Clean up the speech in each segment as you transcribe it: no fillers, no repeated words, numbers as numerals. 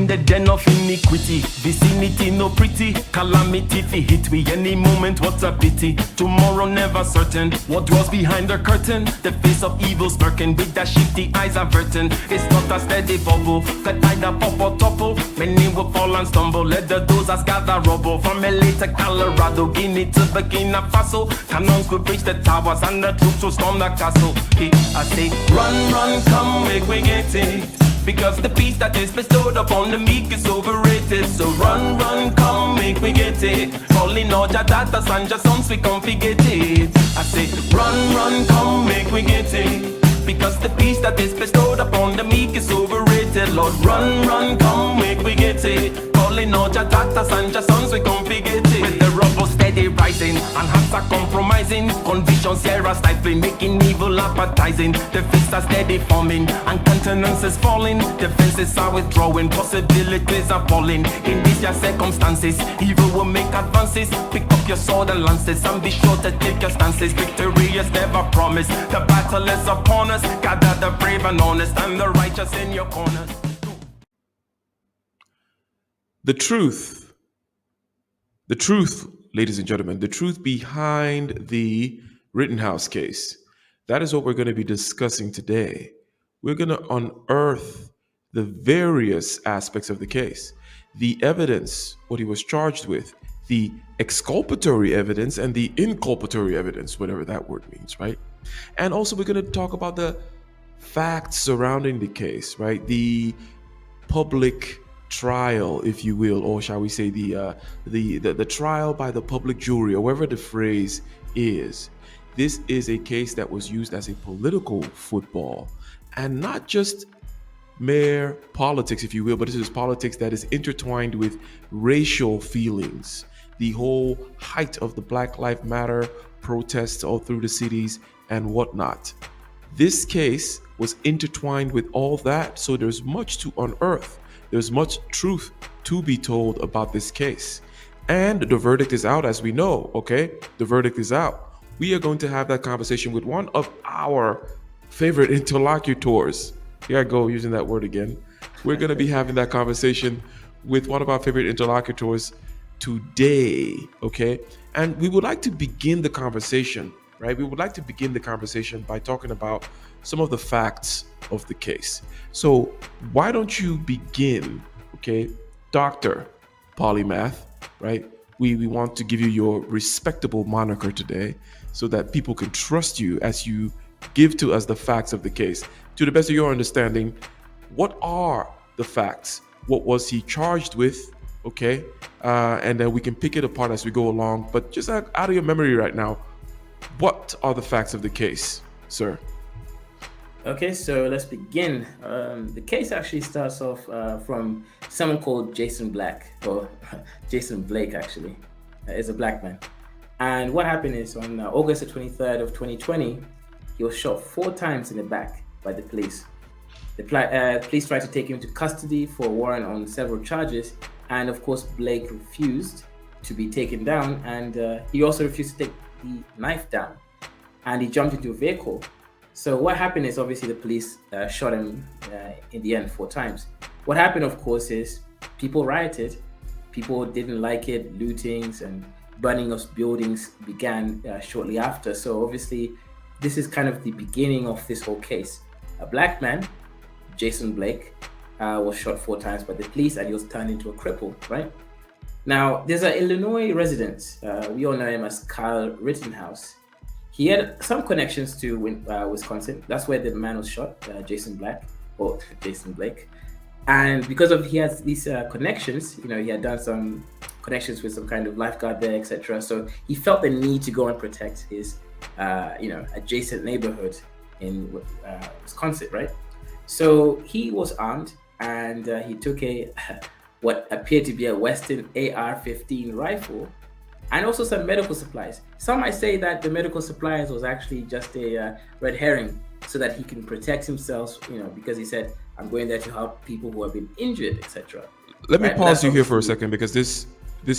in the den of iniquity. Vicinity no pretty, calamity fi hit we any moment. What a pity. Tomorrow never certain. What dwells behind the curtain? The face of evil smirking with that shifty eyes averting. It's not a steady bubble, could either pop or topple. Many will fall and stumble. Let the dozers gather rubble. From LA to Colorado, Guinea to Burkina Faso. Cannons could breach the towers and the troops will storm the castle. I say, run, run, come, make we get it. Because the peace that is bestowed upon the meek is overrated. So run, run, come, make we get it. Calling all your daughters and your sons, we come forget it. I say, run, run, come, make we get it. Because the peace that is bestowed upon the meek is overrated. Lord, run, run, come, make we get it. Calling all your daughters and your sons, we come forget it. With the rubble steady rising, and hearts are compromising. Convictions here are stifling, making evil appetizing. The fists are steady forming, and countenance is falling. Defenses are withdrawing, possibilities are falling. In these your circumstances, evil will make advances. Pick up your sword and lances, and be sure to take your stances. Victory is never promised, the battle is upon us. Gather the brave and honest, and the righteous in your corners. The truth, ladies and gentlemen, the truth behind the Rittenhouse case. That is what we're going to be discussing today. We're going to unearth the various aspects of the case, the evidence, what he was charged with, the exculpatory evidence and the inculpatory evidence, whatever that word means, right? And also we're going to talk about the facts surrounding the case, right? The public trial, if you will, or shall we say the trial by the public jury, or whatever the phrase is. This is a case that was used as a political football, and not just mere politics, if you will, but this is politics that is intertwined with racial feelings. The whole height of the Black Lives Matter protests all through the cities and whatnot. This case was intertwined with all that, so there's much to unearth. There's much truth to be told about this case. And the verdict is out, as we know, okay? The verdict is out. We are going to have that conversation with one of our favorite interlocutors. Here I go, using that word again. We're going to be having that conversation with one of our favorite interlocutors today, okay? And we would like to begin the conversation, right? We would like to begin the conversation by talking about some of the facts of the case. So why don't you begin, okay, Dr. Polymath, right? We want to give you your respectable moniker today so that people can trust you as you give to us the facts of the case. To the best of your understanding, what are the facts? What was he charged with? Okay, and then we can pick it apart as we go along. But just out of your memory right now, what are the facts of the case, sir? Okay, so let's begin. The case actually starts off from someone called Jason Black, or Jason Blake actually, is a black man. And what happened is on August the 23rd of 2020, he was shot 4 times in the back by the police. The police tried to take him into custody for a warrant on several charges, and of course Blake refused to be taken down, and he also refused to take the knife down, and he jumped into a vehicle. So what happened is obviously the police shot him in the end 4 times. What happened, of course, is people rioted. People didn't like it. Lootings and burning of buildings began shortly after. So obviously this is kind of the beginning of this whole case. A black man, Jason Blake, was shot 4 times by the police, and he was turned into a cripple, right? Now, there's an Illinois resident. We all know him as Kyle Rittenhouse. He had some connections to Wisconsin. That's where the man was shot, Jason Blake. And because of he has these connections, you know, he had done some connections with some kind of lifeguard there, etc. So he felt the need to go and protect his, adjacent neighborhood in Wisconsin, right? So he was armed, and he took what appeared to be a Western AR-15 rifle, and also some medical supplies. Some might say that the medical supplies was actually just a red herring, so that he can protect himself, you know, because he said, I'm going there to help people who have been injured, etc. Let me pause you here for a second, because this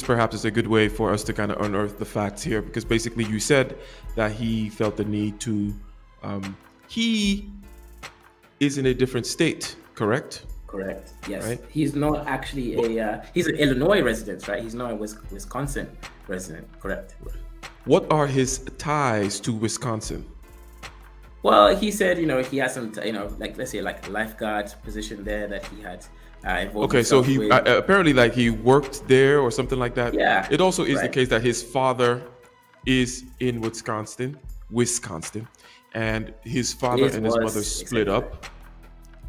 perhaps is a good way for us to kind of unearth the facts here, because basically you said that he felt the need to, he is in a different state, correct? Correct. Yes, right? he's not actually a. He's an Illinois resident, right? He's not a Wisconsin resident. Correct. What are his ties to Wisconsin? Well, he said, he has some, like let's say like a lifeguard position there that he had involved Okay, so himself he with. apparently like he worked there or something like that. Yeah. It also is the Right. case that his father is in Wisconsin, and his father Is and his mother was split etc. up.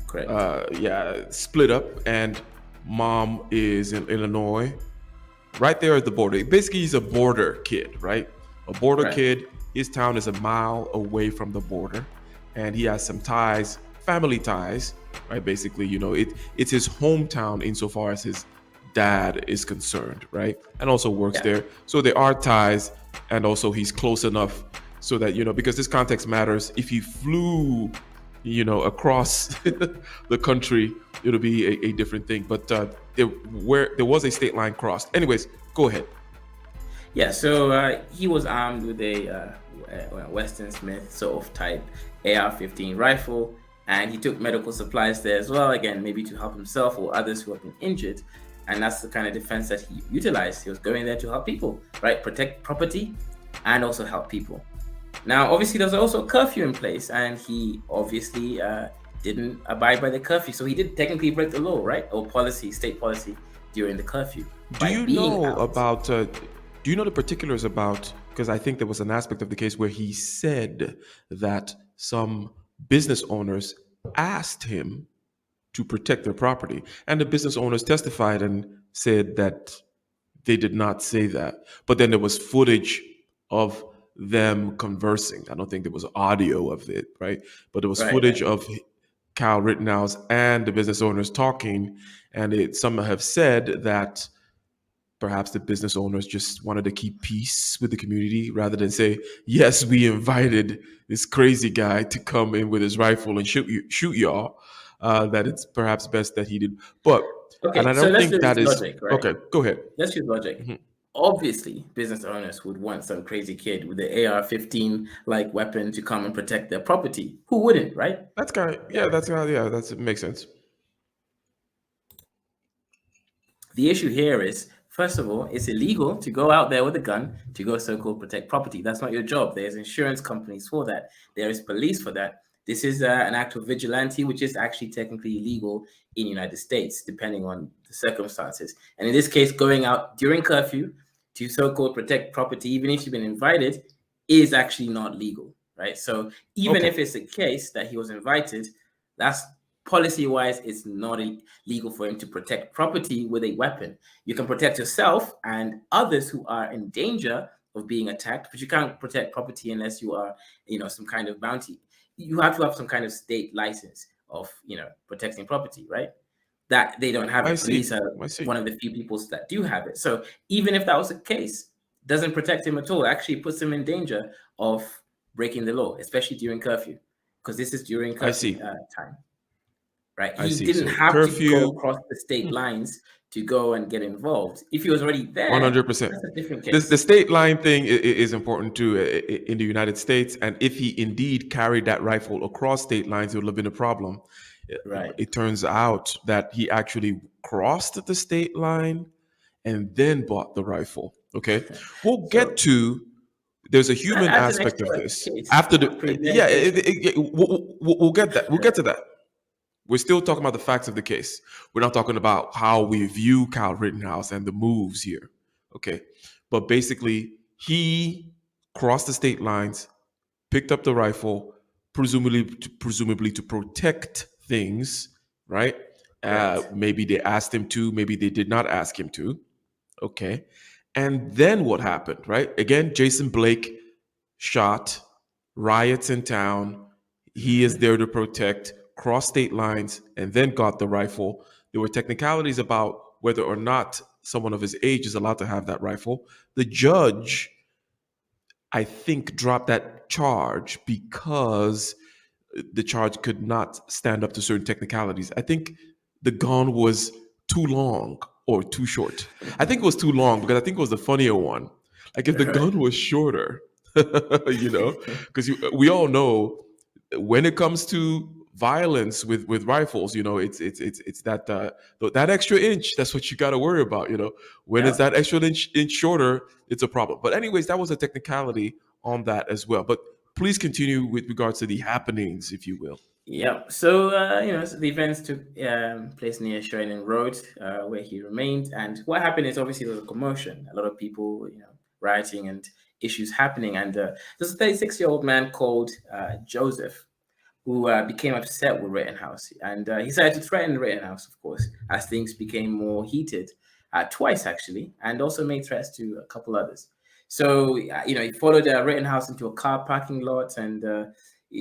Correct. Split up, and mom is in Illinois, right there at the border. Basically, he's a border kid, right? A border Right. kid. His town is a mile away from the border, and he has some ties, family ties, right? Basically, it's his hometown insofar as his dad is concerned, right? And also works Yeah. there. So there are ties, and also he's close enough so that, because this context matters. If he flew, across the country, it'll be a different thing. But there was a state line crossed. Anyways, go ahead. Yeah. So he was armed with a Weston Smith sort of type AR-15 rifle, and he took medical supplies there as well. Again, maybe to help himself or others who have been injured. And that's the kind of defense that he utilized. He was going there to help people, right? Protect property and also help people. Now, obviously, there's also a curfew in place, and he obviously didn't abide by the curfew. So he did technically break the law, right? Or state policy during the curfew. Do By you being know out. about? Do you know the particulars about? Because I think there was an aspect of the case where he said that some business owners asked him to protect their property, and the business owners testified and said that they did not say that. But then there was footage of them conversing. I don't think there was audio of it, right? But there was Right, footage right. of Kyle Rittenhouse and the business owners talking, and some have said that perhaps the business owners just wanted to keep peace with the community rather than say, yes, we invited this crazy guy to come in with his rifle and shoot y'all. That it's perhaps best that he did. But, and Okay, I so don't let's think do this that is logic, right? okay. Go ahead. Let's use logic. Obviously, business owners would want some crazy kid with the AR-15 like weapon to come and protect their property. Who wouldn't, right? That's kind of, that makes sense. The issue here is, first of all, it's illegal to go out there with a gun to go so-called protect property. That's not your job. There's insurance companies for that. There is police for that. This is an act of vigilante, which is actually technically illegal in the United States, depending on the circumstances. And in this case, going out during curfew to so-called protect property, even if you've been invited, is actually not legal, right? So even Okay. if it's the case that he was invited, that's policy-wise, it's not illegal for him to protect property with a weapon. You can protect yourself and others who are in danger of being attacked, but you can't protect property unless you are, some kind of bounty. You have to have some kind of state license of, protecting property, right? That they don't have I it. Police see. are I see. one of the few people that do have it. So even if that was the case, doesn't protect him at all. Actually puts him in danger of breaking the law, especially during curfew, because this is during I curfew see. time. Right. I He see. didn't So have to go curfew, across the state lines to go and get involved. If he was already there, 100%. that's a different The case. state line thing is important too in the United States. And if he indeed carried that rifle across state lines, it would have been a problem. Right. It turns out that he actually crossed the state line and then bought the rifle. Okay. We'll get to, there's a That human adds an aspect of extra this. case. After the, yeah, Premeditation. we'll get that. We'll get to that. We're still talking about the facts of the case. We're not talking about how we view Kyle Rittenhouse and the moves here. Okay. But basically, he crossed the state lines, picked up the rifle, presumably to protect things, right? Correct. Maybe they asked him to, maybe they did not ask him to. Okay. And then what happened, right? Again, Jason Blake shot, riots in town. He is there to protect, cross state lines, and then got the rifle. There were technicalities about whether or not someone of his age is allowed to have that rifle. The judge, I think, dropped that charge because the charge could not stand up to certain technicalities. I think the gun was too long or too short. I think it was too long because I think it was the funnier one. Like if the gun was shorter, because we all know when it comes to violence with rifles. It's that extra inch. That's what you got to worry about. When it's Yeah. that extra inch shorter, it's a problem. But anyways, that was a technicality on that as well. But please continue with regards to the happenings, if you will. Yeah. So, so the events took place near Sherman Road, where he remained. And what happened is obviously there was a commotion. A lot of people, rioting and issues happening. And there's a 36-year-old man called Joseph who became upset with Rittenhouse. And he decided to threaten Rittenhouse, of course, as things became more heated, twice actually, and also made threats to a couple others. So, he followed Rittenhouse into a car parking lot, and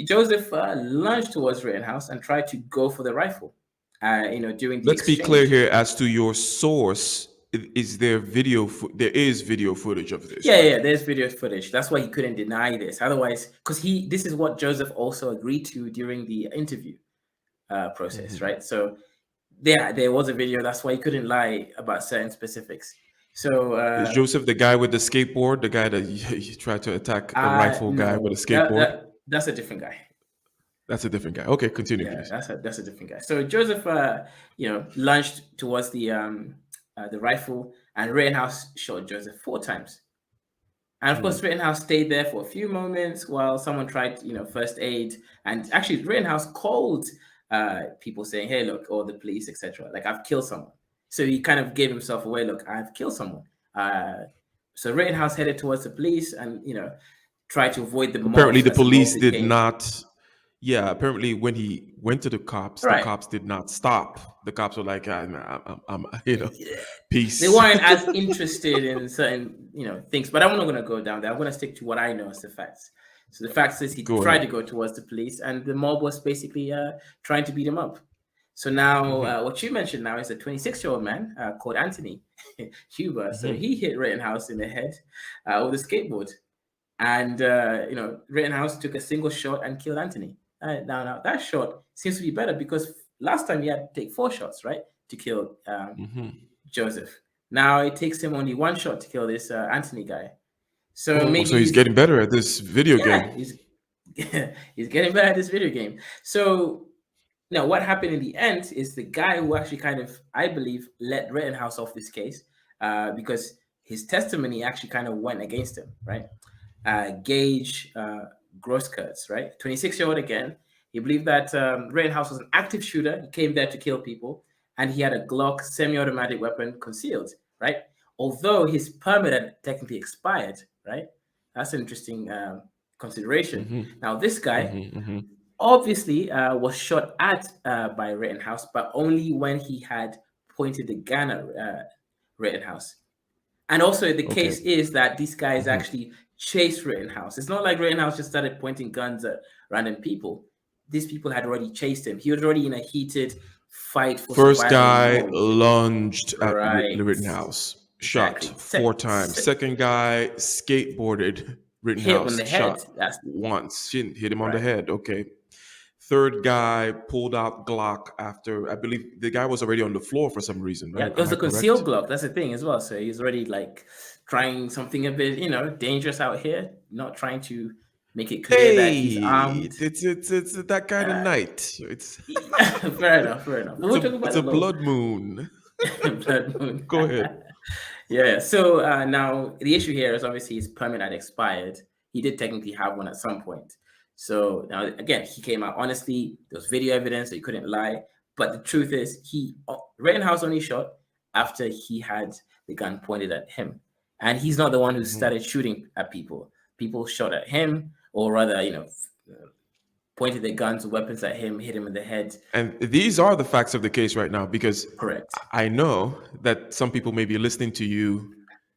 Joseph lunged towards Rittenhouse and tried to go for the rifle, during the Let's be clear exchange. here as to your source. Is there video? There is video footage of this, Yeah, right? yeah, there's video footage. That's why he couldn't deny this. Otherwise, because this is what Joseph also agreed to during the interview process, right? So there was a video. That's why he couldn't lie about certain specifics. So Is Joseph the guy with the skateboard? The guy that you tried to attack a rifle guy with a no, skateboard? that's a different guy. That's a different guy. Okay, continue, Yeah, please. that's a different guy. So Joseph, lunged towards the rifle, and Rittenhouse shot Joseph 4 times. And of course, Rittenhouse stayed there for a few moments while someone tried, first aid. And actually, Rittenhouse called people saying, "Hey, look," or the police, etc. Like, "I've killed someone." So he kind of gave himself away. Look, I've killed someone. So Rittenhouse headed towards the police, and tried to avoid the mob. Apparently, the as the mob police did became- not. Yeah, apparently, when he went to the Right. cops did not stop. The cops were like, I'm peace. They weren't as interested in certain, things. But I'm not going to go down there. I'm going to stick to what I know as the facts. So the facts is he Go tried ahead. to go towards the police, and the mob was basically trying to beat him up. So now, what you mentioned now is a 26-year-old man called Anthony Huber. So he hit Rittenhouse in the head with a skateboard, and Rittenhouse took a single shot and killed Anthony. Now that shot seems to be better because last time he had to take 4 shots, right, to kill Joseph. Now it takes him only 1 shot to kill this Anthony guy. So maybe So he's getting better at this video game. He's getting better at this video game. So now what happened in the end is the guy who actually kind of, I believe, let Rittenhouse off this case because his testimony actually kind of went against him, right? Gage Grosskreutz, right? 26-year-old again. He believed that Rittenhouse was an active shooter. He came there to kill people, and he had a Glock semi-automatic weapon concealed, right? Although his permit had technically expired, right? That's an interesting consideration. Now, this guy obviously was shot at by Rittenhouse, but only when he had pointed the gun at Rittenhouse. And also the case is that these guys actually chased Rittenhouse. It's not like Rittenhouse just started pointing guns at random people. These people had already chased him. He was already in a heated fight for First survival guy mode. lunged at Right. Rittenhouse, shot Exactly. 4 times. Second guy skateboarded Rittenhouse, on the shot head. That's once, hit him on the Right. head. Okay. Third guy pulled out Glock after, I believe the guy was already on the floor for some reason, Yeah, right? it was Am a I correct? concealed Glock. That's the thing as well. So he's already like trying something a bit, dangerous out here. Not trying to make it clear that he's armed. It's that kind of night. It's Fair enough. But we're talking about it's the a law. blood moon. Blood moon. Go ahead. Yeah. So now the issue here is obviously his permit had expired. He did technically have one at some point. So now again, he came out honestly. There was video evidence, so he couldn't lie. But the truth is, Rittenhouse only shot after he had the gun pointed at him, and he's not the one who started shooting at people. People shot at him, or rather, pointed their guns, weapons at him, hit him in the head. And these are the facts of the case right now, because Correct. I know that some people may be listening to you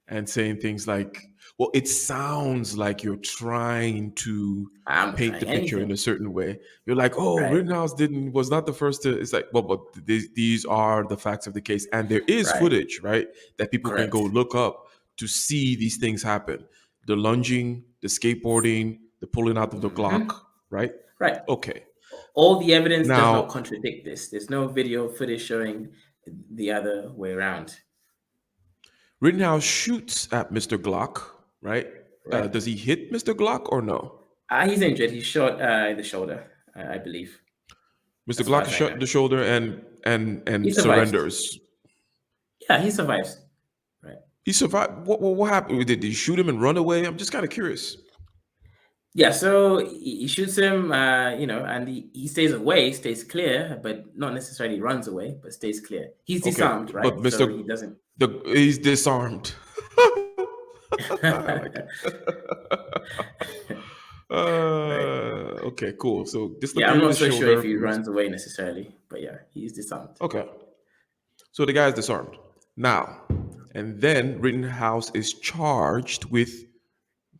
and saying things like, well, it sounds like you're trying to I'm paint the trying picture in anything. a certain way. You're like, oh, Right. Rittenhouse was not the first to. It's like, well, but these are the facts of the case, and there is Right. footage, right, that people Correct. can go look up to see these things happen: the lunging, the skateboarding, the pulling out of the Glock, right? Right. Okay. All the evidence does Now- not contradict this. There's no video footage showing the other way around. Rittenhouse shoots at Mr. Glock, right? Right. Does he hit Mr. Glock or no? He's injured. He's shot in the shoulder, I believe. Mr. as far Glock as is I shot know. in the shoulder and He survives. surrenders. Yeah, he survives. Right. He survived. What happened? Did he shoot him and run away? I'm just kind of curious. Yeah, so he shoots him, and he stays away, stays clear, but not necessarily runs away, but stays clear. He's Okay, disarmed, but right? So Mr. he doesn't. He's disarmed. I like it. Right. Okay, cool. So Yeah, I'm dislocated not his so sure if shoulder. he runs away necessarily, but yeah, he's disarmed. Okay, so the guy is disarmed now, and then Rittenhouse is charged with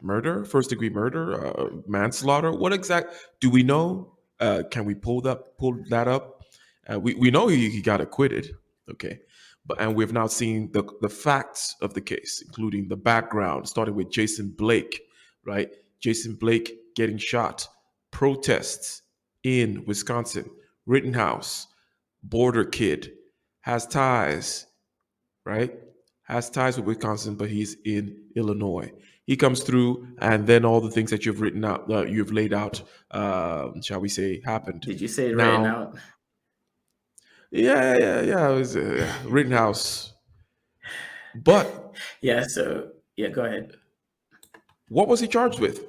murder, first degree murder, manslaughter. What exact do we know? Can we pull that up? We know he got acquitted. Okay, but and we've now seen the facts of the case, including the background, starting with Jason Blake, right? Jason Blake getting shot, protests in Wisconsin, Rittenhouse, border kid, has ties, right? Has ties with Wisconsin, but he's in Illinois. He comes through, and then all the things that you've written out, you've laid out, shall we say, happened. Did you say written Now, out? yeah. It was Rittenhouse. But Yeah, so yeah, go ahead. what was he charged with?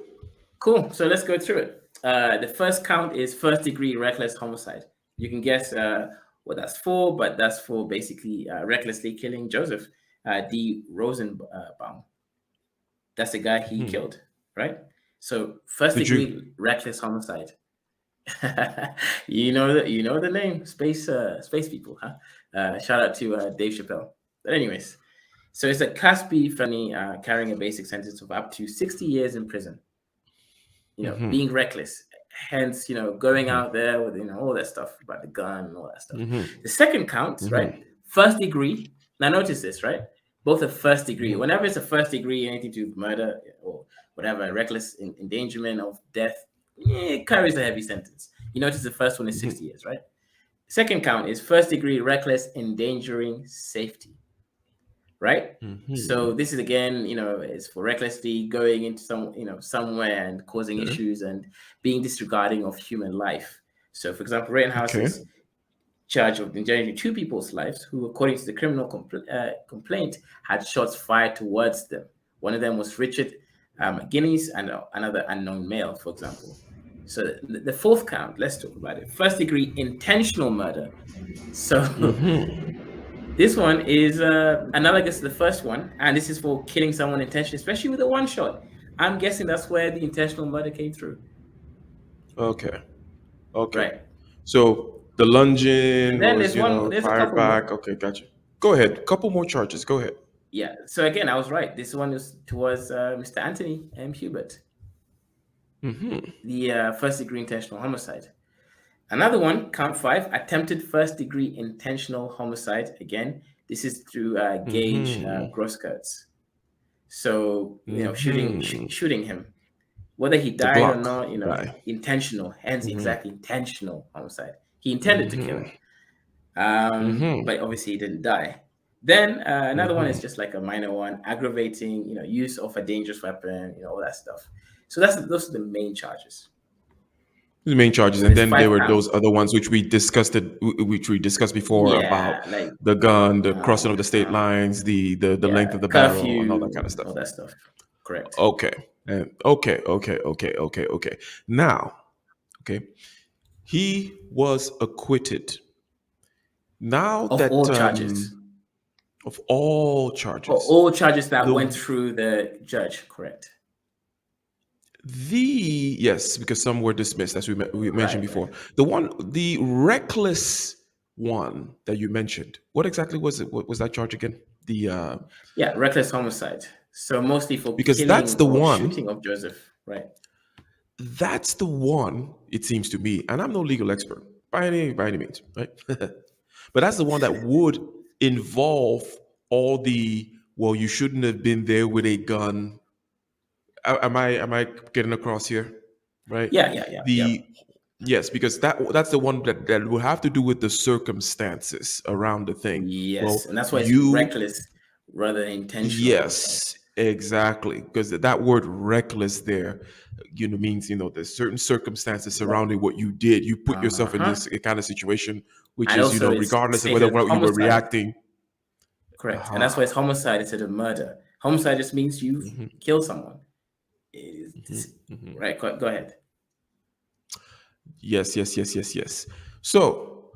Cool. So let's go through it. The first count is first degree reckless homicide. You can guess what that's for, but that's for basically recklessly killing Joseph D. Rosenbaum. That's the guy he killed, right? So first Did you? degree reckless homicide. You know the name, space people, huh? Shout out to Dave Chappelle. But anyways, so it's a Class B felony carrying a basic sentence of up to 60 years in prison. Being reckless, hence, going out there with, all that stuff about the gun and all that stuff. The second count, right? First degree. Now, notice this, right? Both are first degree. Whenever it's a first degree, anything to do with murder or whatever, reckless endangerment of death, it carries a heavy sentence. You notice the first one is 60 years, right? Second count is first degree reckless endangering safety. Right. So this is again, it's for recklessly going into somewhere and causing issues and being disregarding of human life. So, for example, Rittenhouse Okay. is charged of endangering two people's lives who, according to the criminal complaint, had shots fired towards them. One of them was Richard McGinnis and another unknown male, for example. So the fourth count, let's talk about it. First degree intentional murder. So this one is analogous to the first one, and this is for killing someone intentionally, especially with a one shot. I'm guessing that's where the intentional murder came through. Okay. Right. So the lunging And then was, there's a fired couple more. back. Okay, gotcha. Go ahead. Couple more charges. Go ahead. Yeah. So again, I was right. This one was towards Mr. Anthony M. Hubert, the first degree intentional homicide. Another one, count 5, attempted first degree intentional homicide. Again, this is through Gage Grosskreutz. So, shooting him, whether he The died or Glock not, guy. intentional, hence exactly intentional homicide. He intended to kill him, but obviously he didn't die. Then another one is just like a minor one, aggravating, use of a dangerous weapon, all that stuff. So those are the main charges. The main charges, So and there's then there 5 were counts. those other ones which we discussed before about like the gun, the crossing of the state lines, the length of the barrel, and all that curfew, kind of stuff. all that stuff. Correct. Okay. Okay. Now, okay, he was acquitted. Now Of that all charges. of all Or charges, all charges that The- went through the judge, correct? yes, because some were dismissed, as we mentioned before. The reckless one that you mentioned. What exactly was it? What was that charge again? The Yeah, reckless homicide. So mostly for because killing that's the or one. shooting of Joseph, right? That's the one. It seems to me, and I'm no legal expert by any means, right? But that's the one that would involve all the you shouldn't have been there with a gun. Am I getting across here? Right? Yeah. Yes, because that's the one that will have to do with the circumstances around the thing. Yes, Well, and that's why it's you reckless rather than intentional homicide. yes, Exactly, because that word reckless there, means there's certain circumstances surrounding what you did. You put yourself in Uh-huh. this kind of situation, which And is also it's regardless of whether stated or as not you were homicide. reacting. Correct. And that's why Aha. it's homicide instead of murder. Homicide just means you've killed someone. Right. Go ahead. Yes, yes, yes, yes, yes. So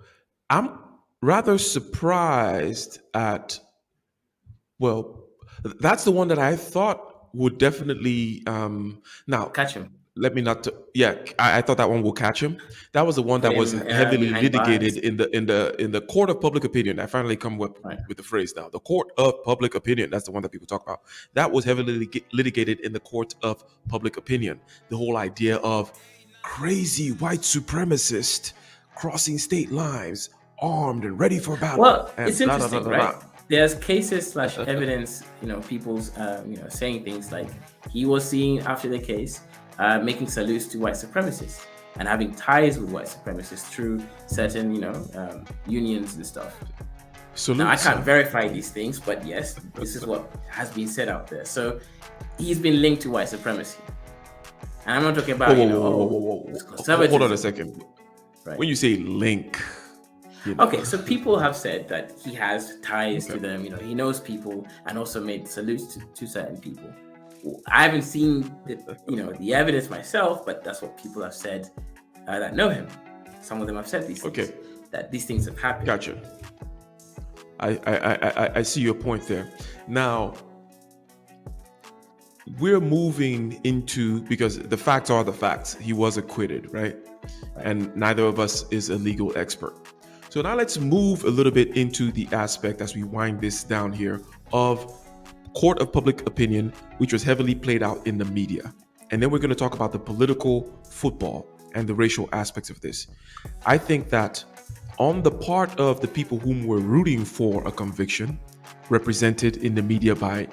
I'm rather surprised at, well, that's the one that I thought would definitely. Now, Catch him. let me not. Yeah, I thought that one will catch him. That was the one Put that was him heavily behind litigated bars. in the court of public opinion. I finally come Right. with the phrase now. The court of public opinion. That's the one that people talk about. That was heavily litigated in the court of public opinion. The whole idea of crazy white supremacist crossing state lines, armed and ready for battle, Well, and it's da da da interesting, da right? da. There's cases slash evidence, people's, saying things like he was seen after the case making salutes to white supremacists and having ties with white supremacists through certain, unions and stuff. Now, I Salute, can't sir. verify these things, but yes, this is what has been said out there. So he's been linked to white supremacy. And I'm not talking Whoa, about, whoa, whoa, whoa, whoa, whoa, it's whoa. Hold on a conservatism, second. right? When you say link, Okay, so people have said that he has ties to Okay. them. He knows people and also made salutes to certain people. I haven't seen the evidence myself, but that's what people have said that know him. Some of them have said these things, Okay. that these things have happened. Gotcha. I see your point there. Now we're moving into, because the facts are the facts. He was acquitted, right? And neither of us is a legal expert. So now let's move a little bit into the aspect, as we wind this down here, of court of public opinion, which was heavily played out in the media. And then we're going to talk about the political football and the racial aspects of this. I think that on the part of the people whom were rooting for a conviction, represented in the media by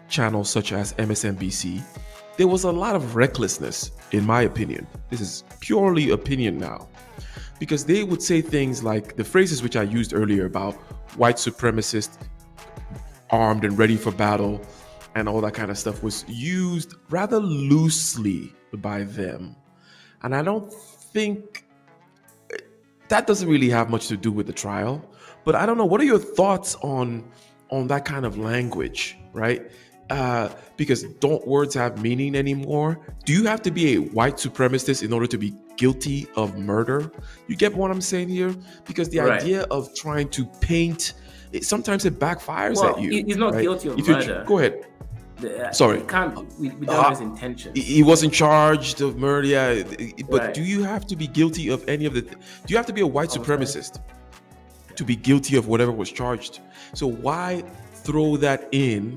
channels such as MSNBC, there was a lot of recklessness, in my opinion. This is purely opinion now. Because they would say things like the phrases which I used earlier about white supremacist, armed and ready for battle, and all that kind of stuff was used rather loosely by them. And I don't think that doesn't really have much to do with the trial. But I don't know. What are your thoughts on that kind of language, right? Because don't words have meaning anymore? Do you have to be a white supremacist in order to be guilty of murder? You get what I'm saying here? Because the Right. idea of trying to paint, sometimes it backfires Well, at you. he's not right? guilty of If you murder. go ahead. Sorry. It can't. We don't know his intentions. He wasn't charged of murder, yeah. But Right. do you have to be guilty of any of the? Do you have to be a white supremacist to be guilty of whatever was charged? So why throw that in,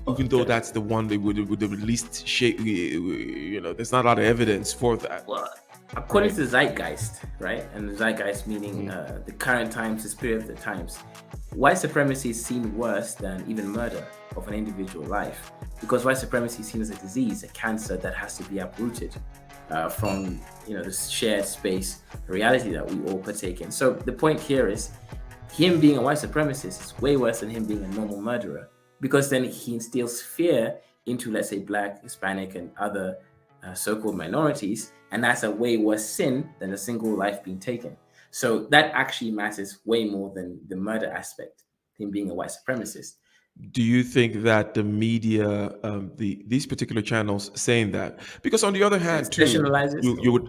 even though that's the one they would have least shape? There's not a lot of evidence for that. Well, according to the zeitgeist, right? And the zeitgeist meaning the current times, the spirit of the times. White supremacy is seen worse than even murder of an individual life, because white supremacy is seen as a disease, a cancer that has to be uprooted from the shared space, the reality that we all partake in. So the point here is, him being a white supremacist is way worse than him being a normal murderer, because then he instills fear into, let's say, Black, Hispanic, and other so-called minorities, and that's a way worse sin than a single life being taken. So that actually matters way more than the murder aspect, him being a white supremacist. Do you think that the media, these particular channels, saying that? Because on the other hand, too, Sensationalizes? you would,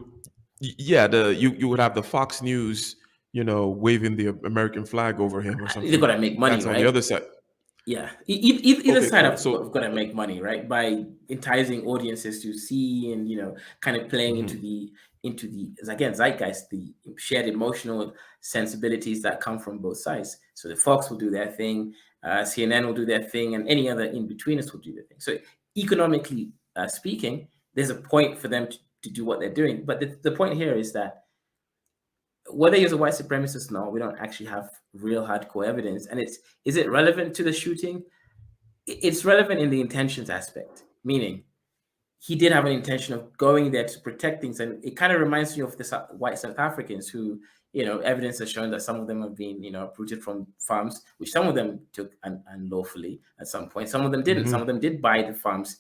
yeah, you would have the Fox News, waving the American flag over him or They're something. gonna make money, That's on the right? other side. Yeah, either Okay, side cool. have So, got to make money, right? By enticing audiences to see and kind of playing into the again, zeitgeist, the shared emotional sensibilities that come from both sides. So the Fox will do their thing, CNN will do their thing, and any other in betweeners will do their thing. So economically speaking, there's a point for them to do what they're doing. But the point here is that whether he's a white supremacist or not, we don't actually have real hardcore evidence. And is it relevant to the shooting? It's relevant in the intentions aspect, meaning he did have an intention of going there to protect things. And it kind of reminds me of the white South Africans who, Evidence has shown that some of them have been, uprooted from farms, which some of them took unlawfully at some point. Some of them didn't. Some of them did buy the farms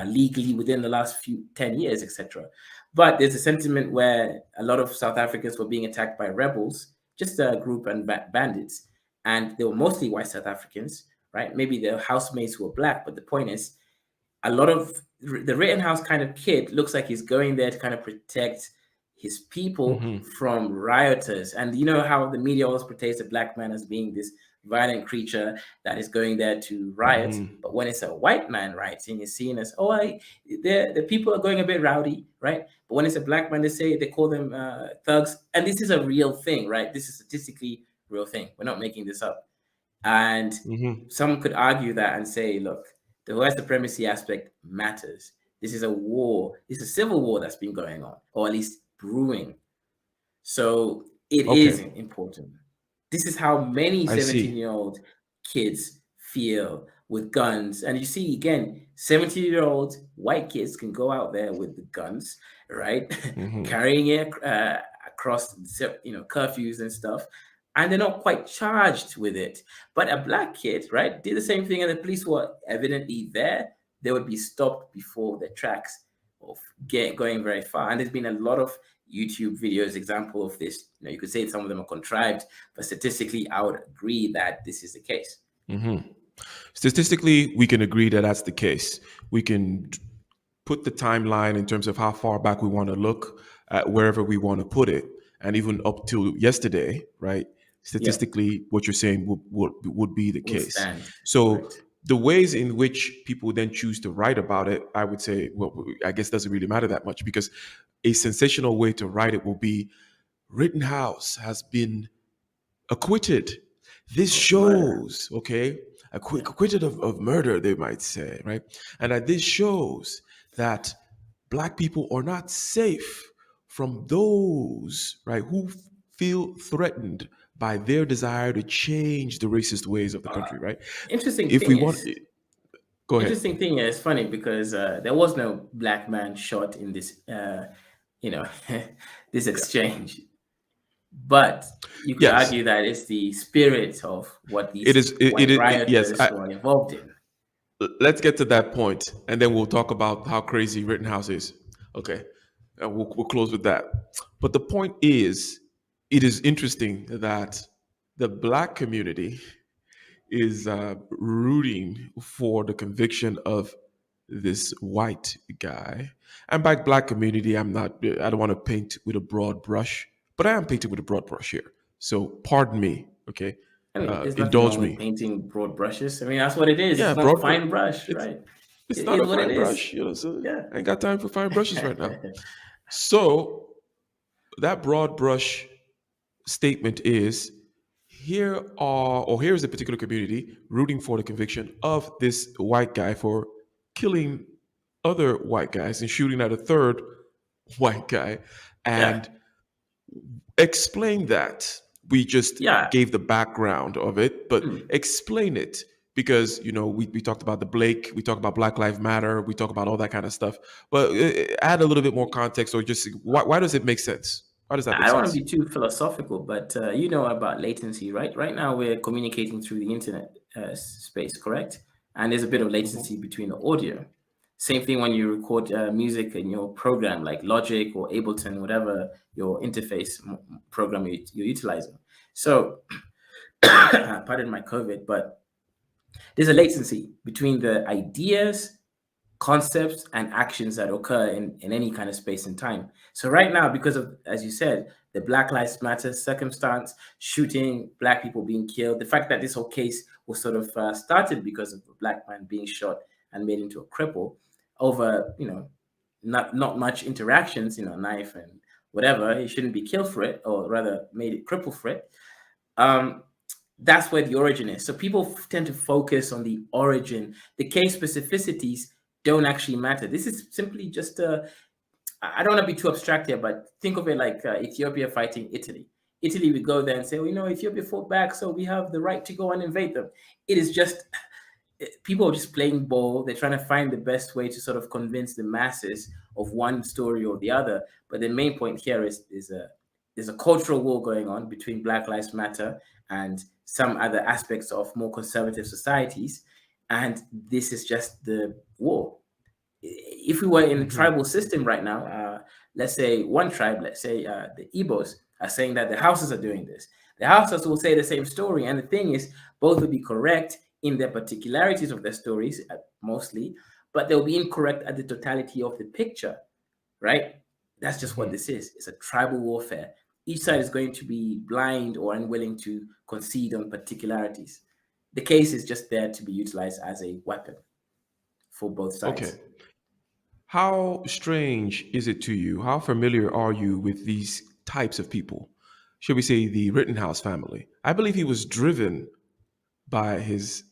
legally within the last few 10 years, etc. But there's a sentiment where a lot of South Africans were being attacked by rebels, just a group and bandits, and they were mostly white South Africans, right? Maybe their housemates were black, but the point is, a lot of the Rittenhouse kind of kid looks like he's going there to kind of protect his people from rioters. And you know how the media always portrays a black man as being this violent creature that is going there to riot. But when it's a white man rioting, it's seen as, the people are going a bit rowdy, right? But when it's a black man, they call them thugs. And this is a real thing, right? This is statistically real thing. We're not making this up. And some could argue that and say, look, the white supremacy aspect matters. This is a war. This is a civil war that's been going on, or at least brewing. So it is important. This is how many 17-year-old kids feel with guns. And you see, again, 17-year-old white kids can go out there with the guns, right? Carrying it across, curfews and stuff. And they're not quite charged with it. But a black kid, right, did the same thing, and the police were evidently there. They would be stopped before their tracks of going very far. And there's been a lot of YouTube videos, example of this. You could say some of them are contrived, but statistically, I would agree that this is the case. Statistically, we can agree that that's the case. We can put the timeline in terms of how far back we want to look at wherever we want to put it. And even up to yesterday, right? Statistically, what you're saying would be the case. So the ways in which people then choose to write about it, I would say, well, I guess doesn't really matter that much, because a sensational way to write it will be, Rittenhouse has been acquitted. This shows, acquitted of murder, they might say, right? And that this shows that Black people are not safe from those, right, who feel threatened by their desire to change the racist ways of the country, right? Interesting thing is, funny because there was no black man shot in this, this exchange. But you could argue that it's the spirit of what these rioters were involved in. Let's get to that point, and then we'll talk about how crazy Rittenhouse is. Okay, and we'll close with that. But the point is, it is interesting that the Black community is rooting for the conviction of this white guy. And by Black community, I don't want to paint with a broad brush, but I am painting with a broad brush here. So pardon me, okay? I mean, indulge me. Painting broad brushes. I mean, that's what it is. Yeah, it's not fine brush, right? It's not a fine brush, so I ain't got time for fine brushes right now. So that broad brush statement is, here's a particular community rooting for the conviction of this white guy for killing other white guys and shooting at a third white guy. And explain that. We just gave the background of it, but explain it, because we talked about the Blake, we talked about Black Lives Matter, we talk about all that kind of stuff, but add a little bit more context, or just why does it make sense? Why does that make sense? I don't want to be too philosophical, but you know about latency, right? Right now we're communicating through the internet space, correct? And there's a bit of latency between the audio. Same thing when you record music in your program like Logic or Ableton, whatever your interface program you're utilizing. So, pardon my COVID, but there's a latency between the ideas, concepts, and actions that occur in any kind of space and time. So right now, because of, as you said, the Black Lives Matter circumstance, shooting, Black people being killed, the fact that this whole case was sort of started because of a Black man being shot and made into a cripple over, not much interactions, knife and whatever, he shouldn't be killed for it, or rather made it cripple for it. That's where the origin is. So people tend to focus on the origin. The case specificities don't actually matter. This is simply just I don't want to be too abstract here, but think of it like Ethiopia fighting Italy. Italy would go there and say, Ethiopia fought back, so we have the right to go and invade them. It is just, people are just playing ball. They're trying to find the best way to sort of convince the masses of one story or the other. But the main point here is there's a cultural war going on between Black Lives Matter and some other aspects of more conservative societies, and this is just the war. If we were in a Hmm. tribal system right now, let's say one tribe, let's say the Igbos, are saying that the houses are doing this. The houses will say the same story, and the thing is, both will be correct in their particularities of their stories, mostly, but they'll be incorrect at the totality of the picture, right? That's just what Hmm. this is. It's a tribal warfare. Each side is going to be blind or unwilling to concede on particularities. The case is just there to be utilized as a weapon for both Okay. sides. How strange is it to you? How familiar are you with these types of people? Should we say the Rittenhouse family? I believe he was driven by his.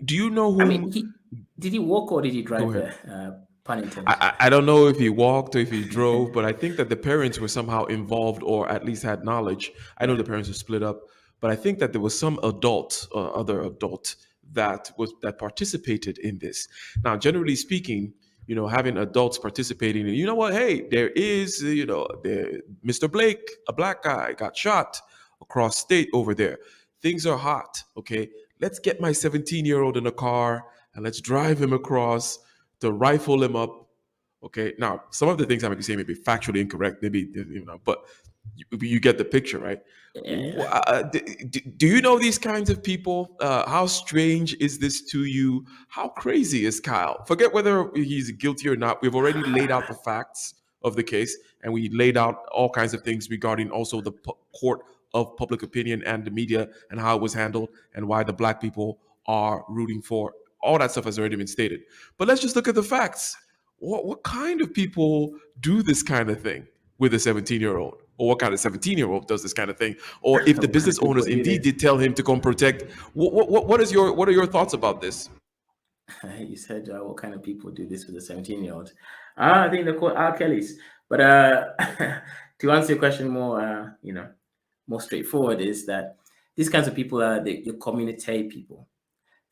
Do you know I mean, whom? he did he walk or did he Go drive ahead. there? Pun I, intended. I don't know if he walked or if he drove, but I think that the parents were somehow involved or at least had knowledge. I know Yeah. the parents were split up, but I think that there was some adult, other adult that participated in this. Now, generally speaking, having adults participating, and you know what? Hey, there is, Mr. Blake, a black guy, got shot across state over there. Things are hot. Okay, let's get my 17-year-old in a car and let's drive him across to rifle him up. Okay, now some of the things I might be saying may be factually incorrect, maybe but you get the picture, right? Yeah. Do you know these kinds of people? How strange is this to you? How crazy is Kyle? Forget whether he's guilty or not. We've already laid out the facts of the case, and we laid out all kinds of things regarding also the court of public opinion and the media and how it was handled and why the black people are rooting for. All that stuff has already been stated. But let's just look at the facts. What kind of people do this kind of thing with a 17-year-old? Or what kind of 17-year-old does this kind of thing? Or if the What kind business of people owners do indeed this? did tell him to come protect, what are your thoughts about this? You said what kind of people do this with a 17-year-old? I think they're called R. Kellys. But to answer your question more, more straightforward, is that these kinds of people are your community people.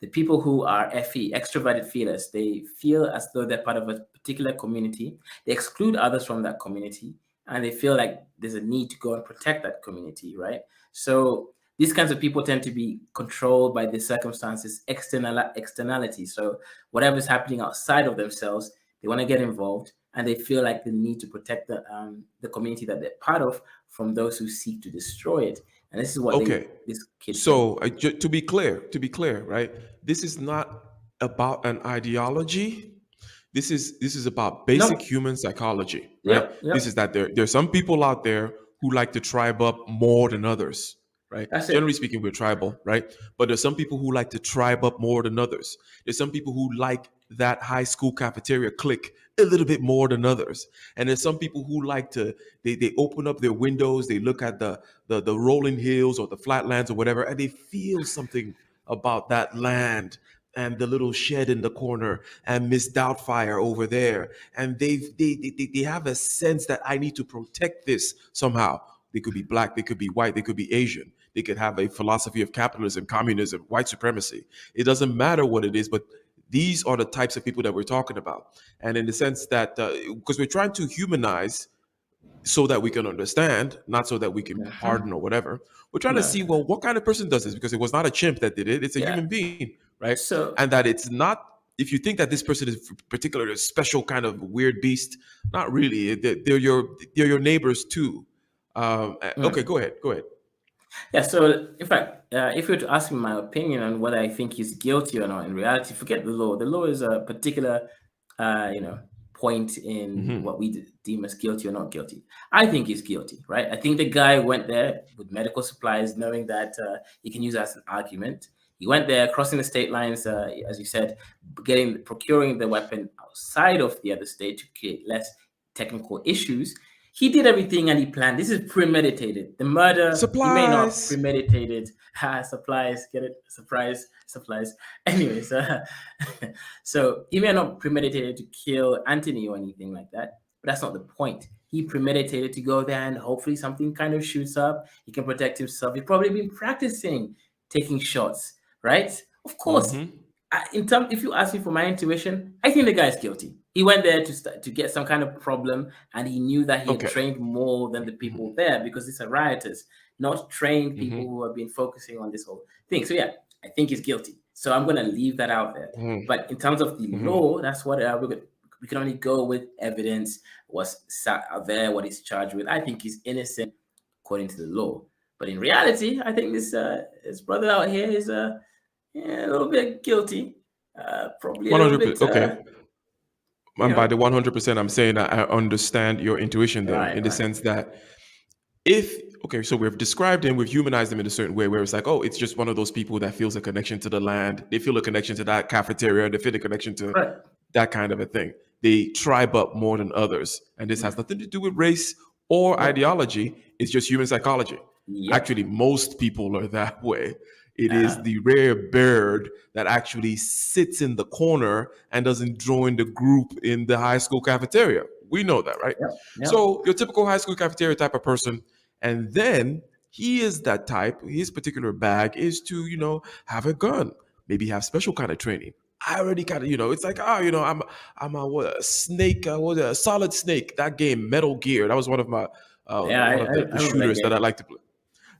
The people who are FE, extroverted feelers, they feel as though they're part of a particular community. They exclude others from that community, and they feel like there's a need to go and protect that community, right? So these kinds of people tend to be controlled by the circumstances, externality. So whatever's happening outside of themselves, they want to get involved, and they feel like the need to protect the community that they're part of from those who seek to destroy it. And this is what Okay. this kid said. So to be clear, right? This is not about an ideology. This is about basic No, human psychology, right? yep, This yep. is that there's some people out there who like to tribe up more than others, right? That's Generally it. speaking, we're tribal, right? But there's some people who like to tribe up more than others. There's some people who like that high school cafeteria clique a little bit more than others. And there's some people who like to they open up their windows, they look at the rolling hills or the flatlands or whatever, and they feel something about that land and the little shed in the corner and Miss Doubtfire over there. And they have a sense that I need to protect this somehow. They could be black, they could be white, they could be Asian. They could have a philosophy of capitalism, communism, white supremacy. It doesn't matter what it is, but these are the types of people that we're talking about. And in the sense that, because we're trying to humanize so that we can understand, not so that we can Uh-huh. pardon or whatever. We're trying to No, see, no. well, what kind of person does this? Because it was not a chimp that did it, it's a Yeah. human being, right? So And that it's not, if you think that this person is particularly a special kind of weird beast, not really. They're your neighbors too. Okay, mm. go ahead. Go ahead. Yeah, so in fact, if you were to ask me my opinion on whether I think he's guilty or not, in reality, forget the law. The law is a particular, uh, you know, point in Hmm. what we deem as guilty or not guilty. I think he's guilty, right? I think the guy went there with medical supplies, knowing that he can use that as an argument. He went there, crossing the state lines, as you said, procuring the weapon outside of the other state to create less technical issues. He did everything and he planned. This is premeditated. The murder, he may not Supplies. premeditated. Ha, supplies, get it? Surprise, supplies. Anyways, so he may not premeditated to kill Anthony or anything like that, but that's not the point. He premeditated to go there and hopefully something kind of shoots up. He can protect himself. He's probably been practicing taking shots, right? Of course. Hmm. If you ask me for my intuition, I think the guy's guilty. He went there to get some kind of problem, and he knew that he had Okay. trained more than the people there because it's a rioters, not trained people Mm-hmm. who have been focusing on this whole thing. So yeah, I think he's guilty. So I'm going to leave that out there. Mm-hmm. But in terms of the Mm-hmm. law, that's what we can only go with evidence, what's sat out there, what he's charged with. I think he's innocent according to the law. But in reality, I think this brother out here is a little bit guilty, probably a little 100%. bit, Okay. you And by know. the 100%, I'm saying I understand your intuition there Right, in the right. sense that if, okay, so we've described him, we've humanized him in a certain way where it's like, oh, it's just one of those people that feels a connection to the land. They feel a connection to that cafeteria. They feel a connection to Right. that kind of a thing. They tribe up more than others. And this has nothing to do with race or Nope. ideology. It's just human psychology. Yep. Actually, most people are that way. It is Uh-huh. the rare bird that actually sits in the corner and doesn't join the group in the high school cafeteria. We know that, right? Yep. Yep. So, your typical high school cafeteria type of person. And then he is that type, his particular bag is to, have a gun, maybe have special kind of training. I already kind of, it's like, I'm a snake, a solid snake. That game, Metal Gear, that was one of my, Yeah, one of the I remember that shooters that I game. like to play.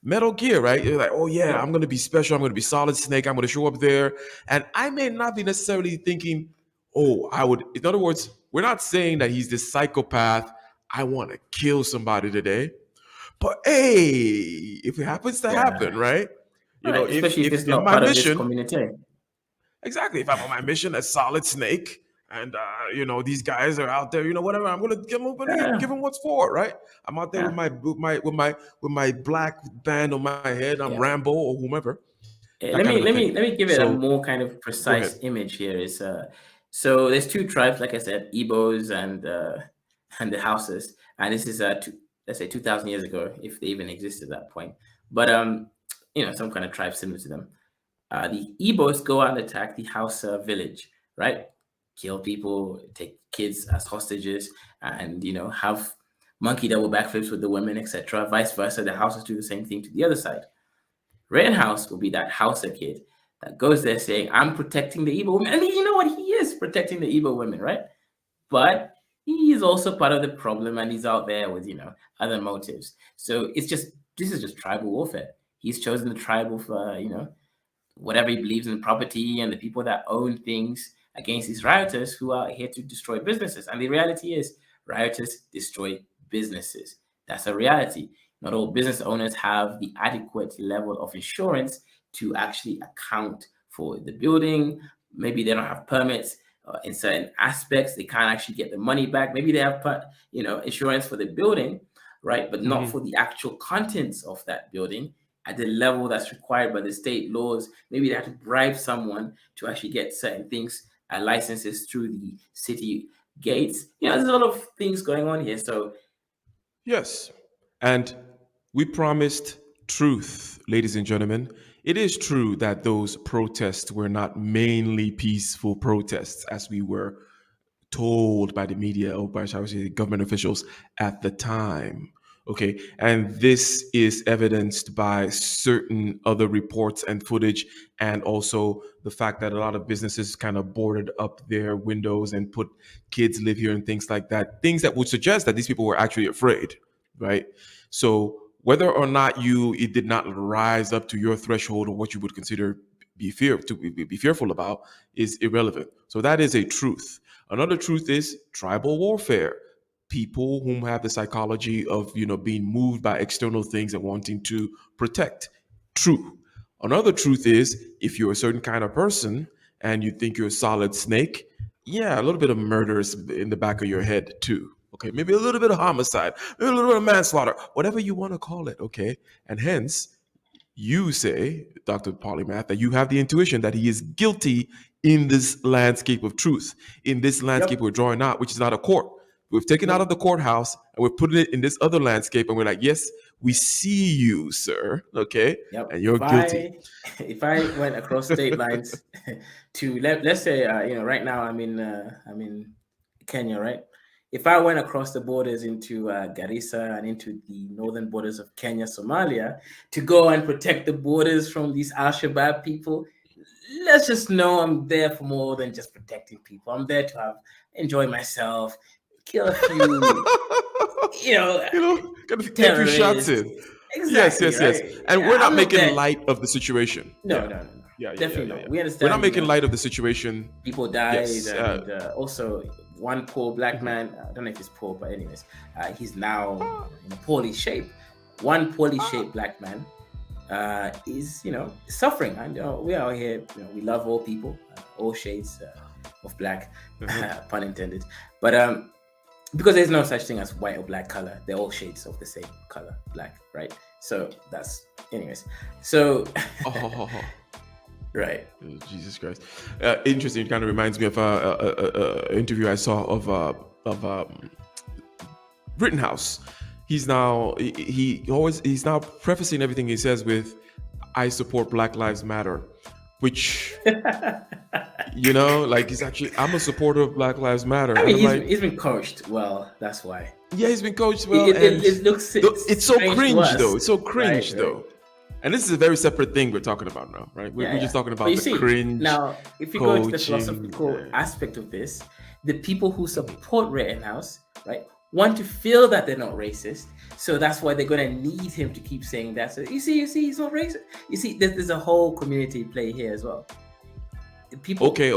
Metal Gear, right? You're like, oh yeah, I'm Yep. gonna be special. I'm gonna be Solid Snake. I'm gonna show up there, and I may not be necessarily thinking, oh, I would. In other words, we're not saying that he's this psychopath. I want to kill somebody today, but hey, if it happens to Yeah. happen, right? Right. Especially if it's If not my part of this mission, community. exactly, if I'm on my mission as Solid Snake, and these guys are out there, whatever, I'm gonna give Yeah. them what's for, right? I'm out there Yeah. with my black band on my head. I'm Yeah. Rambo or whomever, that Let kind me of a let thing. me let me give it a So more kind of go ahead. precise image here. Is so there's two tribes, like I said, Igbos and the Houses, and this is let's say 2,000 years ago, if they even existed at that point. But some kind of tribe similar to them. The Igbos go out and attack the Hausa village, right? Kill people, take kids as hostages, and have monkey double backflips with the women, etc. Vice versa, the Hausas do the same thing to the other side. Rittenhouse will be that Hausa kid that goes there saying, "I'm protecting the Igbo women." I mean, you know what? He is protecting the Igbo women, right? But he is also part of the problem, and he's out there with other motives. So this is just tribal warfare. He's chosen the tribe of whatever he believes in property and the people that own things against these rioters who are here to destroy businesses. And the reality is, rioters destroy businesses. That's a reality. Not all business owners have the adequate level of insurance to actually account for the building. Maybe they don't have permits in certain aspects. They can't actually get the money back. Maybe they have insurance for the building, right? But not for the actual contents of that building at the level that's required by the state laws. Maybe they have to bribe someone to actually get certain things, licenses through the city gates. There's a lot of things going on here. So Yes, and we promised truth, ladies and gentlemen. It is true that those protests were not mainly peaceful protests, as we were told by the media or by, shall we say, government officials at the time. Okay, and this is evidenced by certain other reports and footage, and also the fact that a lot of businesses kind of boarded up their windows and put kids live here and things like that. Things that would suggest that these people were actually afraid, right? So whether or not it did not rise up to your threshold or what you would consider be fearful about is irrelevant. So that is a truth. Another truth is tribal warfare. People whom have the psychology of being moved by external things and wanting to protect. True. Another truth is if you're a certain kind of person and you think you're a solid snake, yeah, a little bit of murder is in the back of your head too. Okay, maybe a little bit of homicide, maybe a little bit of manslaughter, whatever you want to call it. Okay, and hence you say, Dr. Polymath, that you have the intuition that he is guilty in this landscape of truth, in this landscape yep, we're drawing out, which is not a court. We've taken out of nope, the courthouse and we're putting it in this other landscape, and we're like, yes, we see you, sir. Okay, yep. and you're guilty. If I went across state lines to let's say right now I'm in Kenya, right? If I went across the borders into Garissa and into the northern borders of Kenya, Somalia, to go and protect the borders from these Al Shabaab people, let's just know I'm there for more than just protecting people. I'm there to enjoy myself, kill a few, Get a few shots terrorists. in. Exactly, Yes. right? And we're Yeah, not I'm not making there. light of the situation. No. Definitely not. We We're not understand, making light of the situation. people died, Yes. and also one poor black man. I don't know if he's poor, but anyways, he's now in poorly shape. One poorly shaped black man is suffering, and we are here. We love all people, all shades of black, pun intended. But because there's no such thing as white or black color, they're all shades of the same color, black, right? So that's, anyways. So right. Oh, Jesus Christ. Interesting. It kind of reminds me of an interview I saw of Rittenhouse. He's now he's now prefacing everything he says with, "I support Black Lives Matter," which like he's actually, I'm a supporter of Black Lives Matter. I mean, and he's been coached well. That's why. Yeah, he's been coached well. It looks. It's so cringe, though. It's so cringe, right, though. Right. And this is a very separate thing we're talking about now, right? We're just talking about the cringe. Now, if you go into the philosophical aspect of this, the people who support Rittenhouse, right, want to feel that they're not racist. So that's why they're going to need him to keep saying that. So you see, he's not racist. You see, there's a whole community play here as well. People. Okay.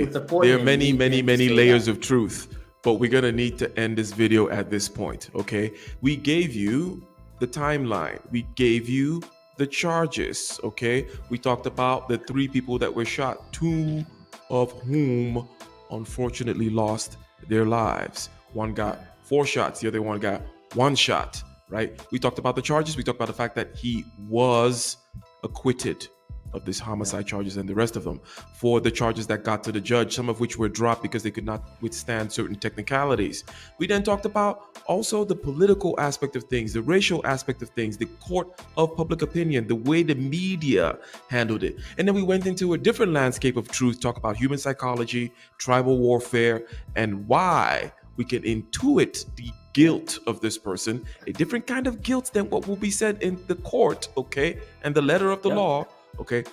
There are many layers of truth, but we're going to need to end this video at this point, okay? We gave you the timeline. We gave you the charges, okay? We talked about the 3 people that were shot, 2 of whom unfortunately lost their lives. One got 4 shots, the other one got 1 shot, right? We talked about the charges. We talked about the fact that he was acquitted of these homicide charges and the rest of them, for the charges that got to the judge, some of which were dropped because they could not withstand certain technicalities. We then talked about also the political aspect of things, the racial aspect of things, the court of public opinion, the way the media handled it. And then we went into a different landscape of truth, talk about human psychology, tribal warfare, and why we can intuit the guilt of this person, a different kind of guilt than what will be said in the court, okay, and the letter of the law. Okay,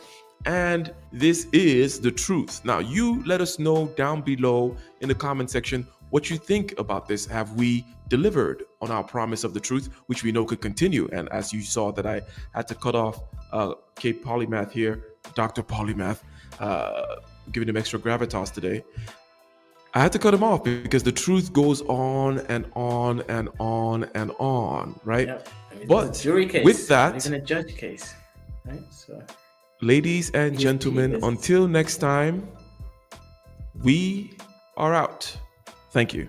and this is the truth. Now, you let us know down below in the comment section what you think about this. Have we delivered on our promise of the truth, which we know could continue? And as you saw that I had to cut off Cape Polymath here, Dr. Polymath, giving him extra gravitas today. I had to cut him off because the truth goes on and on and on and on, right? Yep. But it's a jury case, with that, even a judge case, right? So, ladies and gentlemen, until next time, we are out. Thank you.